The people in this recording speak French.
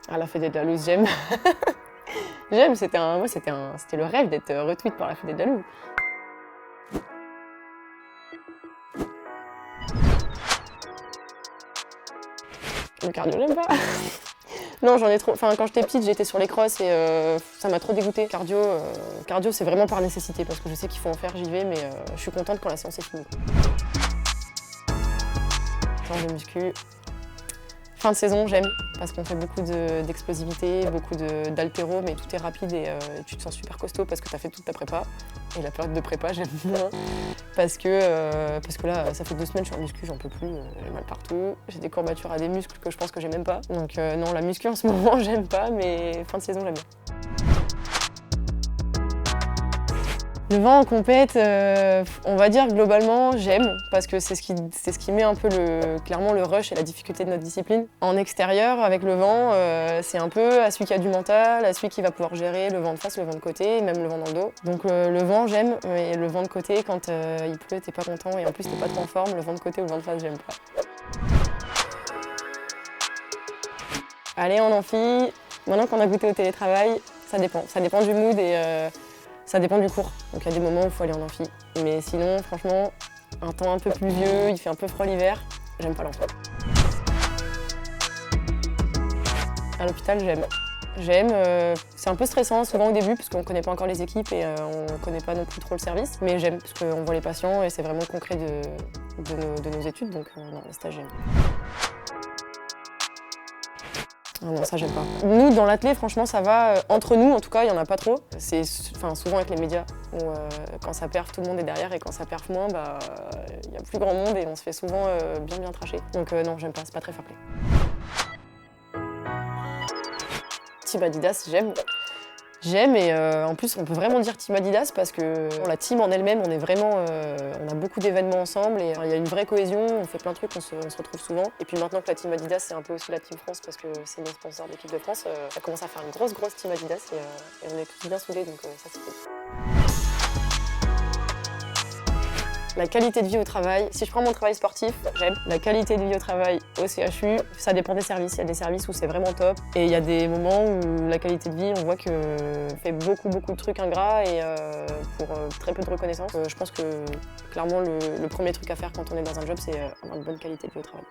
Ah, la Fédé de la Loose, j'aime. J'aime, c'était le rêve d'être retweet par la Fédé de la Loose. Le cardio, j'aime pas. Non, j'en ai trop. Enfin, quand j'étais petite, j'étais sur les crosses et ça m'a trop dégoûté. Cardio, c'est vraiment par nécessité parce que je sais qu'il faut en faire, j'y vais, mais je suis contente quand la séance est finie. Séance de muscu. Fin de saison, j'aime parce qu'on fait beaucoup d'explosivité, beaucoup d'haltéro, mais tout est rapide et tu te sens super costaud parce que tu as fait toute ta prépa. Et la période de prépa, j'aime moins parce que là, ça fait 2 semaines que je suis en muscu, j'en peux plus, j'ai mal partout. J'ai des courbatures à des muscles que je pense que j'ai même pas. Donc non, la muscu en ce moment, j'aime pas, mais fin de saison, j'aime bien. Le vent en compète, on va dire globalement j'aime parce que c'est ce qui met un peu clairement le rush et la difficulté de notre discipline. En extérieur, avec le vent, c'est un peu à celui qui a du mental, à celui qui va pouvoir gérer le vent de face, le vent de côté, même le vent dans le dos. Donc le vent j'aime, mais le vent de côté quand il pleut t'es pas content et en plus t'es pas trop en forme, le vent de côté ou le vent de face j'aime pas. Aller en amphi, maintenant qu'on a goûté au télétravail, ça dépend du mood et ça dépend du cours, donc il y a des moments où il faut aller en amphi. Mais sinon, franchement, un temps un peu pluvieux, il fait un peu froid l'hiver, j'aime pas l'amphi. À l'hôpital, j'aime. C'est un peu stressant souvent au début parce qu'on connaît pas encore les équipes et on connaît pas non plus trop le service, mais j'aime parce qu'on voit les patients et c'est vraiment concret de nos études, donc non, les stages, j'aime. Ah non, ça j'aime pas. Nous, dans l'athlé, franchement, ça va. Entre nous, en tout cas, il y en a pas trop. C'est souvent avec les médias, où quand ça perf, tout le monde est derrière, et quand ça perf moins, il y a plus grand monde et on se fait souvent bien tracher. Donc non, j'aime pas, c'est pas très fair play. Team Adidas, j'aime. J'aime et en plus on peut vraiment dire Team Adidas parce que la team en elle-même, on a beaucoup d'événements ensemble et il y a une vraie cohésion, on fait plein de trucs, on se retrouve souvent. Et puis maintenant que la Team Adidas c'est un peu aussi la Team France parce que c'est notre sponsor de l'équipe de France, ça commence à faire une grosse Team Adidas et on est tous bien soudés donc ça c'est cool. La qualité de vie au travail, si je prends mon travail sportif, j'aime. La qualité de vie au travail au CHU, ça dépend des services. Il y a des services où c'est vraiment top et il y a des moments où la qualité de vie, on voit qu'on fait beaucoup de trucs ingrats et pour très peu de reconnaissance. Je pense que clairement le premier truc à faire quand on est dans un job, c'est avoir une bonne qualité de vie au travail.